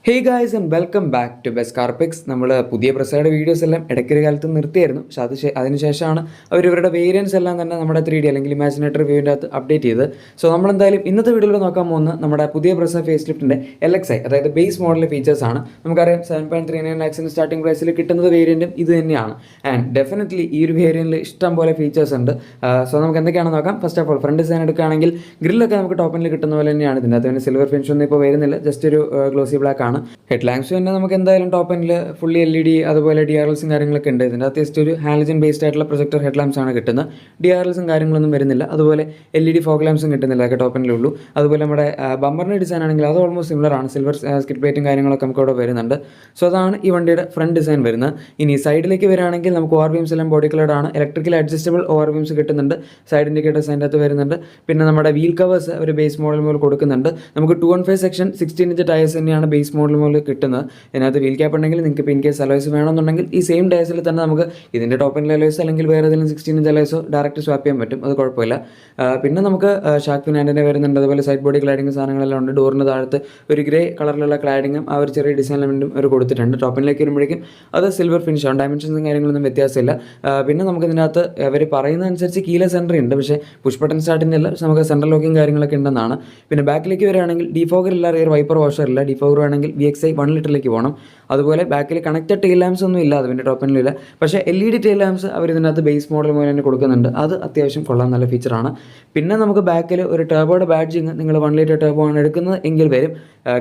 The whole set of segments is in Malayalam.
Hey guys and welcome back to best car picks. നമ്മൾ പുതിയ പ്രസയുടെ വീഡിയോസ് എല്ലാം ഇടയ്ക്കൊരു കാലത്ത് നിർത്തിയായിരുന്നു. പക്ഷെ അതിനുശേഷമാണ് അവരുടെ വേരിയൻസ് എല്ലാം തന്നെ നമ്മുടെ 3D അല്ലെങ്കിൽ ഇമാജിനേറ്റർ വ്യൂവിൻ്റെ അകത്ത് അപ്ഡേറ്റ് ചെയ്ത്. സോ നമ്മളെന്തായാലും ഇന്നത്തെ വീഡിയോയിൽ നോക്കാൻ പോകുന്നത് നമ്മുടെ പുതിയ പ്രസ ഫേസ് ലിഫ്റ്റിൻ്റെ LXi, അതായത് ബേസ് മോഡൽ ഫീച്ചേഴ്സാണ്. നമുക്കറിയാം 7.39 lakhs സ്റ്റാർട്ടിംഗ് പ്രൈസിൽ കിട്ടുന്നത് വേരിയൻറ്റും ഇത് തന്നെയാണ്. ആൻഡ് ഡെഫിനറ്റ്ലി ഈ ഒരു വേരിയൻറ്റിൽ ഇഷ്ടം പോലെ ഫീച്ചേഴ്സ് ഉണ്ട്. സോ നമുക്ക് എന്തൊക്കെയാണെന്ന് നോക്കാം. First of all front design എടുക്കുകയാണെങ്കിൽ ഗ്രില്ലൊക്കെ നമുക്ക് ടോപ്പിൽ കിട്ടുന്ന പോലെ തന്നെയാണ്. ഇതിൻ്റെ അകത്ത് തന്നെ സിൽവർ ഫിനിഷ് ഒന്നും ഇപ്പോൾ വരുന്നില്ല, ജസ്റ്റ് ഒരു ഗ്ലോസി ബ്ലാക്ക് ആണ്. ഹെഡ് ലാമ്പ്സ് തന്നെ നമുക്ക് എന്തായാലും ടോപ്പ് എൻഡിൽ ഫുള്ളി LED അതുപോലെ DRLസും കാര്യങ്ങളൊക്കെ ഉണ്ട്. ഇതിൻ്റെ അകത്ത് ജസ്റ്റ് ഒരു ഹാലജൻ ബേസ്ഡ് ആയിട്ടുള്ള പ്രൊജക്ടർ ഹെഡ് ലാമ്പ്സ് ആണ് കിട്ടുന്നത്. DRLസും കാര്യങ്ങളൊന്നും വരുന്നില്ല. അതുപോലെ LED ഫോഗ് ലാമ്പ്സും കിട്ടുന്നില്ല, അതൊക്കെ ടോപ്പ് എൻഡിലുള്ളൂ. അതുപോലെ നമ്മുടെ ബമ്പറിൻ്റെ ഡിസൈൻ ആണെങ്കിൽ അത് ഓൾമോസ്റ്റ് സിമിലർ ആണ്. സിൽവർ സ്കിഡ് പ്ലേറ്റും കാര്യങ്ങളൊക്കെ നമുക്ക് ഇവിടെ വരുന്നുണ്ട്. സോ അതാണ് ഈ വണ്ടിയുടെ ഫ്രണ്ട് ഡിസൈൻ വരുന്നത്. ഇനി സൈഡിലേക്ക് വരികയാണെങ്കിൽ നമുക്ക് ഓവർ ബീംസ് എല്ലാം ബോഡി കളർഡ് ആണ്. ഇലക്ട്രിക്കൽ അഡ്ജസ്റ്റബിൾ ഓവർ ബീംസ് കിട്ടുന്നുണ്ട്. സൈഡ് ഇൻഡിക്കേറ്റേഴ്സ് അതിൻ്റെ അകത്ത് വരുന്നുണ്ട്. പിന്നെ നമ്മുടെ വീൽ കവേഴ്സ് ഒരു ബേസ് മോഡൽ മുതൽ കൊടുക്കുന്നുണ്ട്. നമുക്ക് 215 സെക്ഷൻ 16 ഇഞ്ച് ടയേഴ്സ് തന്നെയാണ് ബേസ് മോഡൽ മുതൽ കിട്ടുന്നത്. ഇതിനകത്ത് വീൽ ക്യാപ്പ് ഉണ്ടെങ്കിൽ നിങ്ങൾക്ക് ഇപ്പോൾ ഇൻ കേസ് അലോയ്സ് വേണമെന്നുണ്ടെങ്കിൽ ഈ സെയിം ടയേഴ്സിൽ തന്നെ നമുക്ക് ഇതിൻ്റെ ടോപ്പ് എൻഡിൽ അലോയ്സ് അല്ലെങ്കിൽ വേറെ ഏതെങ്കിലും 16 ഇഞ്ച് അലോയ്സോ ഡയറക്റ്റ് സ്വാപ്പ് ചെയ്യാൻ പറ്റും, അത് കുഴപ്പമില്ല. പിന്നെ നമുക്ക് ഷാർക്ക് ഫിൻ ആൻറ്റിനെ വരുന്നുണ്ട്. അതുപോലെ സൈഡ് ബോഡി ക്ലാഡിങ് സാധനങ്ങളെല്ലാം ഉണ്ട്. ഡോറിന് താഴത്ത് ഒരു ഗ്രേ കളറിലുള്ള ക്ലാഡിങ്ങും ആ ഒരു ചെറിയ ഡിസൈൻ എലമെൻറ്റും അവർ കൊടുത്തിട്ടുണ്ട്. ടോപ്പിലേക്ക് വരുമ്പോഴേക്കും അത് സിൽവർ ഫിനിഷ് ആണ്. ഡയമെൻഷൻസും കാര്യങ്ങളൊന്നും വ്യത്യാസമില്ല. പിന്നെ നമുക്ക് ഇതിനകത്ത് അവർ പറയുന്നതനുസരിച്ച് കീലെസ് എൻട്രി ഉണ്ട്, പക്ഷേ പുഷ് ബട്ടൺ സ്റ്റാർട്ടിൻ്റെ അല്ല, പക്ഷേ നമുക്ക് സെൻട്രൽ ലോക്കിങ് കാര്യങ്ങളൊക്കെ ഉണ്ടെന്നാണ്. പിന്നെ ബാക്കിലേക്ക് വരികയാണെങ്കിൽ ഡിഫോഗർ ഇല്ല, റിയർ വൈപ്പർ വാഷർ ഇല്ല. ഡിഫോഗർ വേണമെങ്കിൽ VXi 1 ലിറ്ററിലേക്ക് പോകണം. അതുപോലെ ബാക്കിൽ കണക്റ്റഡ് ടെയിൽ ലാംപ്സ് ഒന്നും ഇല്ല, അതിൻ്റെ ടോപ്പ് എൻഡിലില്ല. പക്ഷേ LED ടെയിൽ ലാംപ്സ് അവർ ഇതിനകത്ത് ബേസ് മോഡൽ മുതൽ തന്നെ കൊടുക്കുന്നുണ്ട്. അത് അത്യാവശ്യം കൊള്ളാൻ നല്ല ഫീച്ചറാണ്. പിന്നെ നമുക്ക് ബാക്കിൽ ഒരു ടർബോയുടെ ബാഡ്ജിങ്, നിങ്ങൾ 1 ലിറ്റർ ടർബോ ആണ് എടുക്കുന്നത് എങ്കിൽ വരും.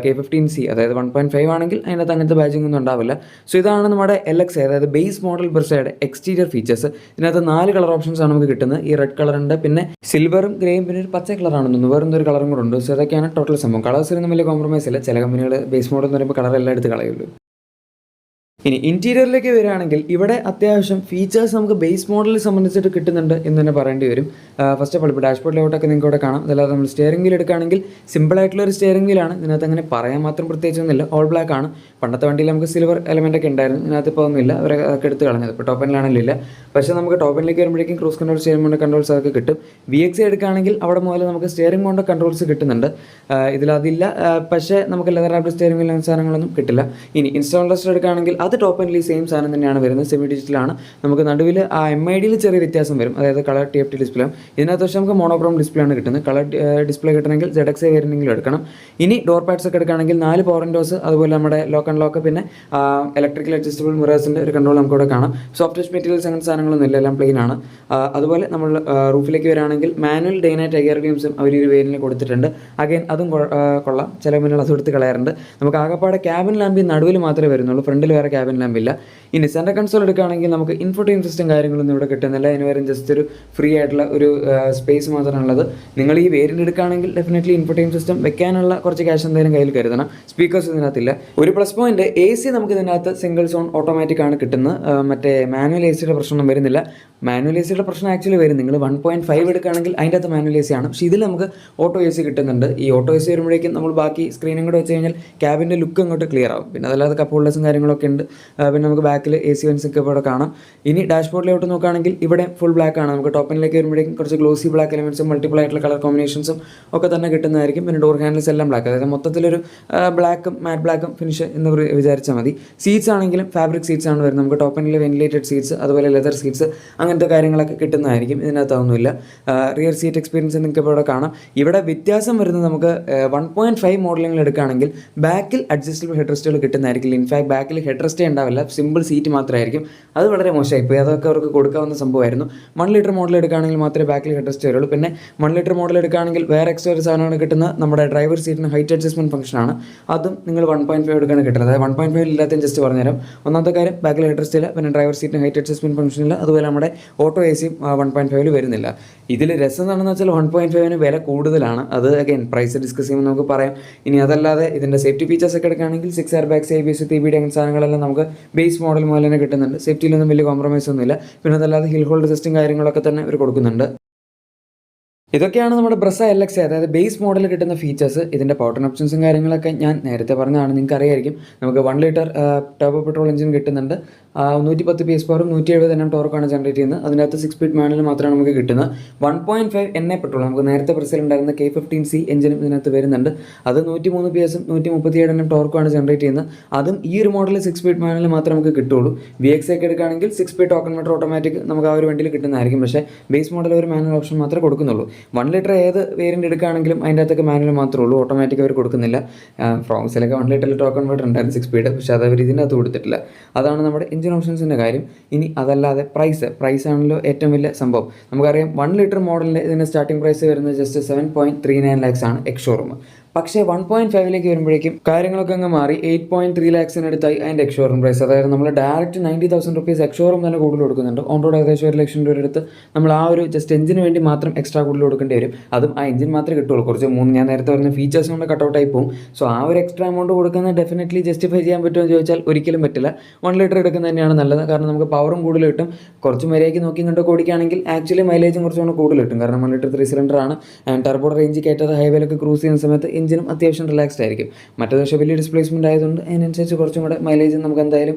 K15C അതായത് 1.5 ആണെങ്കിൽ അതിനകത്ത് അങ്ങനത്തെ ബാഡ്ജിങ് ഒന്നും ഉണ്ടാവില്ല. സോ ഇതാണ് നമ്മുടെ LXi, അതായത് ബേസ് മോഡൽ ബ്രസയുടെ എക്സ്റ്റീരിയർ ഫീച്ചേഴ്സ്. ഇതിനകത്ത് 4 കളർ ഓപ്ഷൻസ് ആണ് നമുക്ക് കിട്ടുന്നത്. ഈ റെഡ് കളർ ഉണ്ട്, പിന്നെ സിൽവറും ഗ്രേയും, പിന്നെ ഒരു പച്ച കളറാണെന്ന് തോന്നുന്നു, വേറെ എന്തൊരു കളറും കൂടെ ഉണ്ട്. സോ അതൊക്കെയാണ് ടോട്ടൽ സംഭവം. കളേഴ്സിനൊന്നും വലിയ കോംപ്രമൈസ് ഇല്ല. ചില കമ്പനികൾ ബേസ് മോഡൽ എന്ന് പറയുമ്പോൾ കളർ എല്ലാം എടുത്ത് കളയുള്ളൂ. ഇനി ഇൻറ്റീരിയറിലേക്ക് വരികയാണെങ്കിൽ ഇവിടെ അത്യാവശ്യം ഫീച്ചേഴ്സ് നമുക്ക് ബേസ് മോഡലിൽ സംബന്ധിച്ചിട്ട് കിട്ടുന്നുണ്ട് എന്ന് തന്നെ പറയേണ്ടി വരും. ഫസ്റ്റ് ഓഫ് ഓൾ ഇപ്പോൾ ഡാഷ്ബോർഡ് ലേഔട്ടൊക്കെ നിങ്ങൾക്ക് ഇവിടെ കാണാം. അതല്ലാതെ നമ്മൾ സ്റ്റിയറിംഗ് വീൽ എടുക്കുകയാണെങ്കിൽ സിമ്പിളായിട്ടുള്ള ഒരു സ്റ്റിയറിംഗ് വീലാണ്. ഇതിനകത്ത് അങ്ങനെ പറയാൻ മാത്രം പ്രത്യേകിച്ചൊന്നുമില്ല. ഓൾ ബ്ലാക്ക് ആണ്. പണ്ടത്തെ വണ്ടിയിൽ നമുക്ക് സിൽവർ എലമെൻ്റ് ഒക്കെ ഉണ്ടായിരുന്നു, ഇതിനകത്ത് ഇപ്പോൾ ഒന്നുമില്ല, അവരൊക്കെ എടുത്ത് കളഞ്ഞത്. ഇപ്പോൾ ടോപ്പ് എൻഡിലാണെങ്കിലും ഇല്ല. പക്ഷേ നമുക്ക് ടോപ്പ് എൻഡിലേക്ക് വരുമ്പോഴേക്കും cruise control, steering mode controls അതൊക്കെ കിട്ടും. VXi എടുക്കുകയാണെങ്കിൽ അവിടെ മുതൽ നമുക്ക് സ്റ്റിയറിംഗ് മോഡ് കൺട്രോൾസ് കിട്ടുന്നുണ്ട്. ഇതിലതില്ല, പക്ഷേ നമുക്ക് ലെതർ റാപ്ഡ് സ്റ്റിയറിംഗ് വീൽ സാധനങ്ങളൊന്നും കിട്ടില്ല. ഇനി ഇൻസ്റ്റാൾ ടെസ്റ്റ് എടുക്കുകയാണെങ്കിൽ അത് ടോപ്പ് എൻഡിൽ സെയിം സാധനം തന്നെയാണ് വരുന്നത്. സെമി ഡിജിറ്റലാണ്. നമുക്ക് നടുവിൽ ആ MIDയിൽ ചെറിയ വ്യത്യാസം വരും, അതായത് കളർ TFT ഡിസ്പ്ലേ. ഇതിനകത്ത് പക്ഷേ നമുക്ക് മോണോക്രോം ഡിസ്പ്ലേ ആണ് കിട്ടുന്നത്. കളർ ഡിസ്പ്ലേ കിട്ടണമെങ്കിൽ ZXi വരുന്നെങ്കിലും എടുക്കണം. ഇനി ഡോർ പാഡ്സ് ഒക്കെ എടുക്കുകയാണെങ്കിൽ 4 പവർ വിൻഡോസ്, അതുപോലെ നമ്മുടെ ലോക്ക് ആൻഡ് ലോക്ക്, പിന്നെ ഇലക്ട്രിക്കൽ അഡ്ജസ്റ്റബിൾ മിറേഴ്സിൻ്റെ ഒരു കൺട്രോൾ നമുക്ക് ഇവിടെ കാണാം. സോഫ്റ്റ് ടച്ച് മെറ്റീരിയൽസ് അങ്ങനത്തെ സാധനങ്ങളൊന്നും ഇല്ല, എല്ലാം പ്ലെയിൻ ആണ്. അതുപോലെ നമ്മൾ റൂഫിലേക്ക് വരികയാണെങ്കിൽ മാനുവൽ ഡേ നൈറ്റ് എയർ ബീംസും അവർ ഒരു വേരിയന്റിൽ കൊടുത്തിട്ടുണ്ട്. അഗൈൻ അതും കൊള്ളാം. ചില മുന്നിൽ അത് എടുത്ത് കളയാറുണ്ട്. നമുക്ക് ആകെപ്പാടെ ക്യാബിൻ ലാമ്പ് നടുവിൽ മാത്രമേ വരുന്നുള്ളൂ, ഫ്രണ്ടിൽ വേറെ ക്യാബിൻ ലാമ്പ് ഇല്ല. ഇനി സെൻറ്റർ കൺസോൾ എടുക്കുകയാണെങ്കിൽ നമുക്ക് ഇൻഫോർടൈൻ സിസ്റ്റം കാര്യങ്ങളൊന്നും ഇവിടെ കിട്ടുന്നില്ല. അതിന് വരും ജസ്റ്റ് ഒരു ഫ്രീ ആയിട്ടുള്ള ഒരു സ്പേസ് മാത്രമാണുള്ളത്. നിങ്ങൾ ഈ വേരിയൻ്റ് എടുക്കുകയാണെങ്കിൽ ഡെഫിനറ്റ്ലി ഇൻഫോർടൈൻ സിസ്റ്റം വെക്കാനുള്ള കുറച്ച് ക്യാഷ് എന്തായാലും കയ്യിൽ കരുതണം. സ്പീക്കേഴ്സ് ഇതിനകത്തില്ല. ഒരു പ്ലസ് പോയിന്റ് AC നമുക്ക് ഇതിനകത്ത് സിംഗിൾ സോൺ ഓട്ടോമാറ്റിക് ആണ് കിട്ടുന്നത്. മറ്റേ മാനുവൽ ACയുടെ പ്രശ്നമൊന്നും വരുന്നില്ല. മാനുവൽ ACയുടെ പ്രശ്നം ആക്ച്വലി വരും, നിങ്ങൾ 1.5 എടുക്കുകയാണെങ്കിൽ അതിൻ്റെ അകത്ത് മാനുവൽ AC ആണ്. പക്ഷേ ഇതിൽ നമുക്ക് ഓട്ടോ AC കിട്ടുന്നുണ്ട്. ഈ ഓട്ടോ AC വരുമ്പോഴേക്കും നമ്മൾ ബാക്കി സ്ക്രീനും കൂടെ വെച്ച് കഴിഞ്ഞാൽ ക്യാബിൻ്റെ ലുക്ക് അങ്ങോട്ട് ക്ലിയർ ആവും. പിന്നെ അതല്ലാതെ കപ്പ് ഹോൾഡേഴ്സും കാര്യങ്ങളൊക്കെ ഉണ്ട്. പിന്നെ നമുക്ക് ബാക്കിൽ AC വെൻസ് ഒക്കെ ഇവിടെ കാണാം. ഇനി ഡാഷ്ബോർഡിലോട്ട് നോക്കുകയാണെങ്കിൽ ഇവിടെ ഫുൾ ബ്ലാക്ക് ആണ്. നമുക്ക് ടോപ്പ് എൻഡിലേക്ക് വരുമ്പോഴേക്കും കുറച്ച് ഗ്ലോസി ബ്ലാക്ക് എലമെൻറ്റ്സും മൾട്ടിപ്പിൾ ആയിട്ടുള്ള കളർ കോമ്പിനേഷൻസും ഒക്കെ തന്നെ കിട്ടുന്നതായിരിക്കും. പിന്നെ ഡോർ ഹാൻഡിൽസ് എല്ലാം ബ്ലാക്ക്, അതായത് മൊത്തത്തിലൊരു ബ്ലാക്കും മാറ്റ് ബ്ലാക്കും ഫിനിഷ് എന്ന് വിചാരിച്ചാൽ മതി. സീറ്റ്സ് ആണെങ്കിലും ഫാബ്രിക് സീറ്റ്സ് ആണ് വരുന്നത്. നമുക്ക് ടോപ്പ് എൻഡിൽ വെന്റിലേറ്റഡ് സീറ്റ്സ്, അതുപോലെ ലെതർ സീറ്റ്സ്, അങ്ങനത്തെ കാര്യങ്ങളൊക്കെ കിട്ടുന്നതായിരിക്കും. ഇതിനകത്തൊന്നുമില്ല. റിയർ സീറ്റ് എക്സ്പീരിയൻസ് നിങ്ങൾക്ക് ഇവിടെ കാണാം. ഇവിടെ വ്യത്യാസം വരുന്നത് നമുക്ക് 1.5 മോഡലിംഗിൽ എടുക്കുകയാണെങ്കിൽ ബാക്കിൽ അഡ്ജസ്റ്റബിൾ ഹെഡ് റെസ്റ്റുകൾ കിട്ടുന്നതായിരിക്കും. ഇൻഫാക്ട് ബാക്കിൽ ഹെഡ് റെസ്റ്റേ ഉണ്ടാവില്ല, സിമ്പിൾ സീറ്റ് മാത്രമായിരിക്കും. അത് വളരെ മോശമായി പോയി. അതൊക്കെ അവർക്ക് കൊടുക്കാവുന്ന സംഭവമായിരുന്നു. 1 ലിറ്റർ മോഡൽ എടുക്കുകയാണെങ്കിൽ മാത്രമേ ബാക്കിൽ ഹെഡ് റെസ്റ്റ് വരുള്ളൂ. പിന്നെ 1 ലിറ്റർ മോഡൽ എടുക്കുകയാണെങ്കിൽ വേറെ എക്സ്ട്രാ ഒരു സാധനമാണ് കിട്ടുന്നത്. നമ്മുടെ ഡ്രൈവർ സീറ്റിന് ഹൈറ്റ് അഡ്ജസ്റ്റ്മെൻറ്റ് ഫംഗ്ഷനാണ്. അതും നിങ്ങൾ 1.5 എടുക്കുകയാണ് കിട്ടുന്നത്. അതായത് 1.5 ഇല്ലാത്തതും ജസ്റ്റ് പറഞ്ഞുതരാം. ഒന്നാമത്തെ കാര്യം ബാക്കിൽ ഹെഡ് റെസ്റ്റ് ഇല്ല, പിന്നെ ഡ്രൈവർ സീറ്റിന് ഹൈറ്റ് അഡ്ജസ്റ്റ്മെൻറ്റ് ഫംഗ്ഷൻ ഇല്ല. അതുപോലെ നമ്മുടെ ഓട്ടോ AC 1.5 വരുന്നില്ല. ഇതിൽ രസം എന്താണെന്ന് വെച്ചാൽ 1.5 വില കൂടുതലാണ്. അത് അഗൈൻ പ്രൈസ് ഡിസ്കസ് ചെയ്യുമ്പോൾ നമുക്ക് പറയാം. ഇനി അതല്ലാതെ ഇതിൻ്റെ സേഫ്റ്റി ഫീച്ചേഴ്സ് ഒക്കെ എടുക്കുകയാണെങ്കിൽ 6 എയർ ബാഗ്സ്, ABS, TBD അങ്ങനെ സാധനങ്ങളെല്ലാം നമുക്ക് ബേസ് മോഡൽ മുതൽ തന്നെ കിട്ടുന്നുണ്ട്. സേഫ്റ്റിയിലൊന്നും വലിയ കോംപ്രമൈസ് ഒന്നുമില്ല. പിന്നെ അതല്ലാതെ ഹിൽ ഹോൾഡ് സിസ്റ്റം കാര്യങ്ങളൊക്കെ തന്നെ അവർ കൊടുക്കുന്നുണ്ട്. ഇതൊക്കെയാണ് നമ്മുടെ ബ്രസ LX, അതായത് ബേസ് മോഡലിൽ കിട്ടുന്ന ഫീച്ചേഴ്സ്. ഇതിൻ്റെ പവർ ഓപ്ഷൻസും കാര്യങ്ങളൊക്കെ ഞാൻ നേരത്തെ പറഞ്ഞതാണ്, നിങ്ങൾക്ക് അറിയായിരിക്കും. നമുക്ക് 1 ലിറ്റർ ടർബോ പെട്രോൾ എഞ്ചിൻ കിട്ടുന്നുണ്ട്. 110 PS പവറും 170 Nm ടോർക്കാണ് ജനറേറ്റ് ചെയ്യുന്നത്. അതിനകത്ത് 6 സ്പീഡ് മാനുവൽ മാത്രമാണ് നമുക്ക് കിട്ടുന്നത്. 1.5 NA പെട്രോൾ, നമുക്ക് നേരത്തെ ബ്രസയിലുണ്ടായിരുന്ന K15C എഞ്ചിനും ഇതിനകത്ത് വരുന്നുണ്ട്. അത് 103 PS 137 Nm ടോർക്കാണ് ജനറേറ്റ് ചെയ്യുന്നത്. അതും ഈ ഒരു മോഡലിൽ 6 സ്പീഡ് മാനുവൽ മാത്രമേ നമുക്ക് കിട്ടുള്ളൂ. VX ഒക്കെ എടുക്കുകയാണെങ്കിൽ 6 സ്പീഡ് ടോക്കൺ മീറ്റർ ഓട്ടോമാറ്റിക് നമുക്ക് ആ ഒരു വണ്ടിയിൽ കിട്ടുന്നതായിരിക്കും. പക്ഷേ ബേസ് മോഡൽ ഒരു മാനുവൽ ഓപ്ഷൻ മാത്രമേ കൊടുക്കുന്നുള്ളൂ. 1 ലിറ്റർ ഏത് വേരിയൻ്റ് എടുക്കുകയാണെങ്കിലും അതിൻ്റെ അകത്തൊക്കെ മാനുവൽ മാത്രമേ ഉള്ളൂ, ഓട്ടോമാറ്റിക് അവർ കൊടുക്കുന്നില്ല. ഫ്രോക്സിലൊക്കെ 1 ലിറ്ററിൽ ടോക്കൺ മീറ്റർ ഉണ്ടായിരുന്നു 6 സ്പീഡ്, പക്ഷേ അത് അവർ ഇതിൻ്റെ അകത്ത് കൊടുത്തിട്ടില്ല. അതാണ് നമ്മുടെ എഞ്ചിൻ ഓപ്ഷൻസിൻ്റെ കാര്യം. ഇനി അതല്ലാതെ പ്രൈസ് ആണല്ലോ ഏറ്റവും വലിയ സംഭവം. നമുക്കറിയാം 1 ലിറ്റർ മോഡലിൻ്റെ ഇതിൻ്റെ സ്റ്റാർട്ടിംഗ് പ്രൈസ് വരുന്നത് ജസ്റ്റ് 7.39 lakhs ആണ് എക്സ് ഷോറൂം. പക്ഷേ 1.5ലേക്ക് വരുമ്പോഴേക്കും കാര്യങ്ങളൊക്കെ അങ്ങ് മാറി. 8.3 lakhsനടുത്തായി അതിൻ്റെ എക്സ് ഷോറൂം പ്രൈസ്. അതായത് നമ്മൾ ഡയറക്റ്റ് 90,000 rupees എക്സ് ഷോറൂം തന്നെ കൂടുതൽ കൊടുക്കുന്നുണ്ട്. ഓൺ റോഡ് ഏകദേശം 1 ലക്ഷം രൂപ എടുത്ത് നമ്മൾ ആ ഒരു ജസ്റ്റ് എഞ്ചിന് വേണ്ടി മാത്രം എക്സ്ട്രാ കൂടുതൽ കൊടുക്കേണ്ടി വരും. അതും ആ എഞ്ചിൻ മാത്രമേ കിട്ടുള്ളൂ. കുറച്ച് ഞാൻ നേരത്തെ പറഞ്ഞ ഫീച്ചേഴ്സ് കൊണ്ട് കട്ടൗട്ടായി പോകും. സോ ആ ഒരു എക്സ്ട്രാ എമൗണ്ട് കൊടുക്കുന്നത് ഡെഫിനറ്റ്ലി ജസ്റ്റിഫൈ ചെയ്യാൻ പറ്റുമോ എന്ന് ചോദിച്ചാൽ ഒരിക്കലും പറ്റില്ല. 1 ലിറ്റർ എടുക്കുന്നത് തന്നെയാണ് നല്ലത്. കാരണം നമുക്ക് പവറും കൂടുതൽ കിട്ടും. കുറച്ച് മര്യാദയ്ക്ക് നോക്കി കണ്ടോ ഓടിക്കുകയാണെങ്കിൽ ആക്ച്വലി മൈലേജും കുറച്ചുകൂടെ കൂടുതൽ കിട്ടും. കാരണം 1 ലിറ്റർ 3 സിലിണ്ടർ ആണ്. ടർബോ റേഞ്ച് കയറ്റാതെ ഹൈവേയിലൊക്കെ ക്രൂസ് ചെയ്യുന്ന സമയത്ത് എഞ്ചിനും അത്യാവശ്യം റിലാക്സ്ഡ് ആയിരിക്കും. മറ്റേത് പക്ഷേ വലിയ ഡിസ്പ്ലേസ്മെൻറ്റ് ആയതുകൊണ്ട് അതിനനുസരിച്ച് കുറച്ചും കൂടെ മൈലേജ് നമുക്ക് എന്തായാലും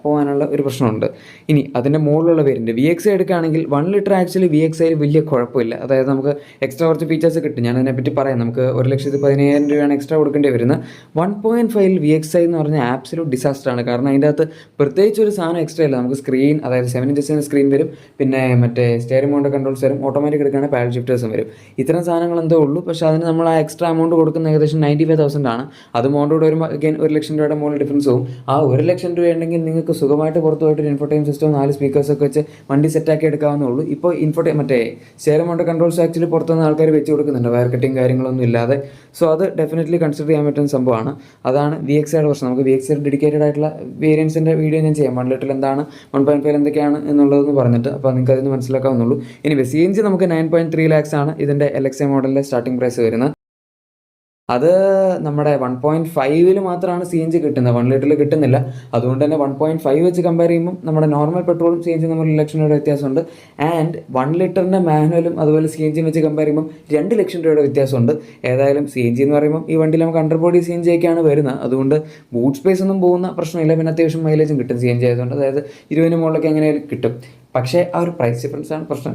പോകാനുള്ള ഒരു പ്രശ്നമുണ്ട്. ഇനി അതിൻ്റെ മുകളിലുള്ള വേരിയൻറ്റ് VX എടുക്കുകയാണെങ്കിൽ 1 ലിറ്റർ ആക്ച്വലി VX വലിയ കുഴപ്പമില്ല. അതായത് നമുക്ക് എക്സ്ട്രാ കുറച്ച് ഫീച്ചേഴ്സ് കിട്ടും. ഞാൻ അതിനെപ്പറ്റി പറയാം. നമുക്ക് 1,15,000 രൂപയാണ് എക്സ്ട്രാ കൊടുക്കേണ്ടി വരുന്നത്. 1.5 VX എന്ന് പറഞ്ഞാൽ ആബ്സല്യൂട്ട് ഡിസാസ്റ്റർ ആണ്. കാരണം അതിൻ്റെ അകത്ത് പ്രത്യേകിച്ച് ഒരു സാധനം എക്സ്ട്രാ ഇല്ല. നമുക്ക് സ്ക്രീൻ, അതായത് 7 inches സ്ക്രീൻ വരും, പിന്നെ മറ്റേ സ്റ്റെയറിംഗ് മൗണ്ട് കൺട്രോൾസ് വരും, ഓട്ടോമാറ്റിക് എടുക്കുകയാണെങ്കിൽ പാഡൽ ഷിഫ്റ്റേഴ്സും വരും. ഇത്തരം സാധനങ്ങൾ എന്തോ ഉള്ളൂ. പക്ഷേ അതിന് നമ്മൾ ആ എക്സ്ട്രാ എമൗണ്ട് കൊടുക്കുന്ന ഏകദേശം 95,000 ആണ്. അത് മോണ്ടോട് വരുമ്പോൾ അഗൈൻ 1 ലക്ഷം രൂപയുടെ മുകളിൽ ഡിഫറൻസ് പോകും. ആ 1 ലക്ഷം രൂപ ഉണ്ടെങ്കിൽ നിങ്ങൾക്ക് സുഖമായിട്ട് പുറത്തു പോയിട്ട് ഒരു ഇൻഫോർടൈൻ സിസ്റ്റം 4 സ്പീക്കേഴ്സൊക്കെ വെച്ച് വണ്ടി സെറ്റാക്കി എടുക്കാവുന്നേ ഉള്ളൂ. ഇപ്പോൾ മറ്റേ സ്റ്റെയറിംഗ് മൗണ്ട് കൺട്രോൾസ് ആക്ച്വലി പുറത്തുനിന്ന് ആൾക്കാർ വെച്ച് കൊടുക്കുന്നുണ്ട്, വയർ കട്ടിങ് കാര്യങ്ങളൊന്നും ഇല്ലാതെ. സോ അത് ഡെഫിനറ്റ്ലി കൺസിഡർ ചെയ്യാൻ പറ്റുന്ന സംഭവമാണ്. അതാണ് VXയുടെ പ്രശ്നം. നമുക്ക് VXയുടെ ഡെഡിക്കേറ്റഡ് ആയിട്ടുള്ള വേരിയൻസിൻ്റെ വീഡിയോ ഞാൻ ചെയ്യാം. 1 ലിറ്ററിൽ എന്താണ്, 1.5 എന്തൊക്കെയാണ് എന്നുള്ളതെന്ന് പറഞ്ഞിട്ട്. അപ്പോൾ നിങ്ങൾക്ക് അതിന് മനസ്സിലാക്കാവുന്നുള്ളൂ. ഇനി CNG നമുക്ക് 9.3 lakhs ആണ് ഇതിൻ്റെ LXA മോഡലിൻ്റെ സ്റ്റാർട്ടിംഗ് പ്രൈസ് വരുന്നത്. അത് നമ്മുടെ 1.5 മാത്രമാണ് CNG കിട്ടുന്നത്, 1 ലിറ്ററിൽ കിട്ടുന്നില്ല. അതുകൊണ്ട് തന്നെ 1.5 വെച്ച് കമ്പയർ ചെയ്യുമ്പോൾ നമ്മുടെ നോർമൽ പെട്രോളും CNG നമ്മൾ 1 ലക്ഷം രൂപയുടെ വ്യത്യാസമുണ്ട്. ആൻഡ് 1 ലിറ്ററിൻ്റെ മാനുവലും അതുപോലെ CNG വെച്ച് കമ്പയർ ചെയ്യുമ്പോൾ 2 ലക്ഷം രൂപയുടെ വ്യത്യാസമുണ്ട്. ഏതായാലും CNG എന്ന് പറയുമ്പോൾ ഈ വണ്ടിയിൽ നമുക്ക് അണ്ടർബോഡി CNG ഒക്കെയാണ് വരുന്നത്. അതുകൊണ്ട് ബൂട്ട് സ്പേസ് ഒന്നും പോകുന്ന പ്രശ്നമില്ല. പിന്നെ അത്യാവശ്യം മൈലേജും കിട്ടും CNG ആയതുകൊണ്ട്. അതായത് 20 മുകളിലൊക്കെ എങ്ങനെയാലും കിട്ടും. പക്ഷേ ആ ഒരു പ്രൈസ് ഡിഫറൻസ് ആണ് പ്രശ്നം.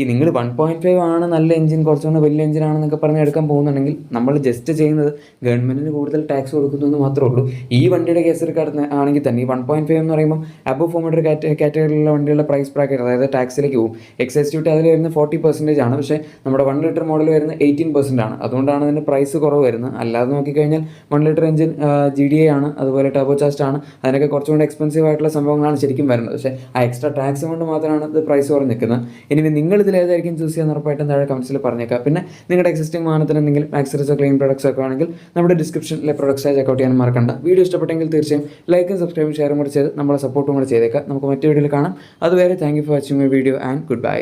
നിങ്ങൾ 1.5 ആണ് നല്ല എഞ്ചിൻ, കുറച്ചുകൂടെ വലിയ എഞ്ചിനാണെന്നൊക്കെ പറഞ്ഞ് എടുക്കാൻ പോകുന്നുണ്ടെങ്കിൽ നമ്മൾ ജസ്റ്റ് ചെയ്യുന്നത് ഗവൺമെൻറ്റിന് കൂടുതൽ ടാക്സ് കൊടുക്കുന്നു എന്ന് മാത്രമേ ഉള്ളൂ. ഈ വണ്ടിയുടെ കേസ് എടുക്കുന്ന ആണെങ്കിൽ തന്നെ ഈ 1.5 എന്ന് പറയുമ്പോൾ അബവ് 400 കാറ്റഗറിയിലുള്ള വണ്ടികളുടെ പ്രൈസ് ബ്രാക്കറ്റ്, അതായത് ടാക്സിലേക്ക് പോകും. എക്സൈസ് ഡ്യൂട്ടി അതിൽ വരുന്ന 40% ആണ്. പക്ഷേ നമ്മുടെ 1 ലിറ്റർ മോഡൽ വരുന്നത് 18% ആണ്. അതുകൊണ്ടാണ് അതിൻ്റെ പ്രൈസ് കുറവ് വരുന്നത്. അല്ലാതെ നോക്കിക്കഴിഞ്ഞാൽ 1 ലിറ്റർ എഞ്ചിൻ GDA ആണ്, അതുപോലെ ടർബോ ചാർജ്ഡ് ആണ്. അതിനൊക്കെ കുറച്ചുകൂടെ എക്സ്പെൻസീവ് ആയിട്ടുള്ള സംഭവങ്ങളാണ് ശരിക്കും വരുന്നത്. പക്ഷേ ആ എക്സ്ട്രാ ടാക്സ് കൊണ്ട് മാത്രമാണ് ഇത് പ്രൈസ് കുറഞ്ഞ് നിൽക്കുന്നത്. ഇനി നിങ്ങൾ ഇതിലേതായിരിക്കും ചൂസ് ചെയ്യാൻ ഉറപ്പായിട്ടും താഴെ കമൻസിൽ പറഞ്ഞേക്കാം. പിന്നെ നിങ്ങളുടെ എക്സിസ്റ്റിംഗ് വാഹനത്തിന് എന്തെങ്കിലും ആക്സസറീസോ ക്ലീൻ പ്രൊഡക്ട്സ് ഒക്കെ ആണെങ്കിൽ നമ്മുടെ ഡിസ്ക്രിപ്ഷനിലെ പ്രൊഡക്ട്സായി ചെക്കൗട്ട് ചെയ്യാൻ മറക്കണ്ട. വീഡിയോ ഇഷ്ടപ്പെട്ടെങ്കിൽ തീർച്ചയായും ലൈക്കും സബ്സ്ക്രൈബും ഷെയറും കൂടി ചെയ്ത് നമ്മളെ സപ്പോർട്ടും കൂടി ചെയ്തേക്കാം. നമുക്ക് മറ്റു വീഡിയോയിൽ കാണാം. അതുവരെ thank you for watching my video and good bye.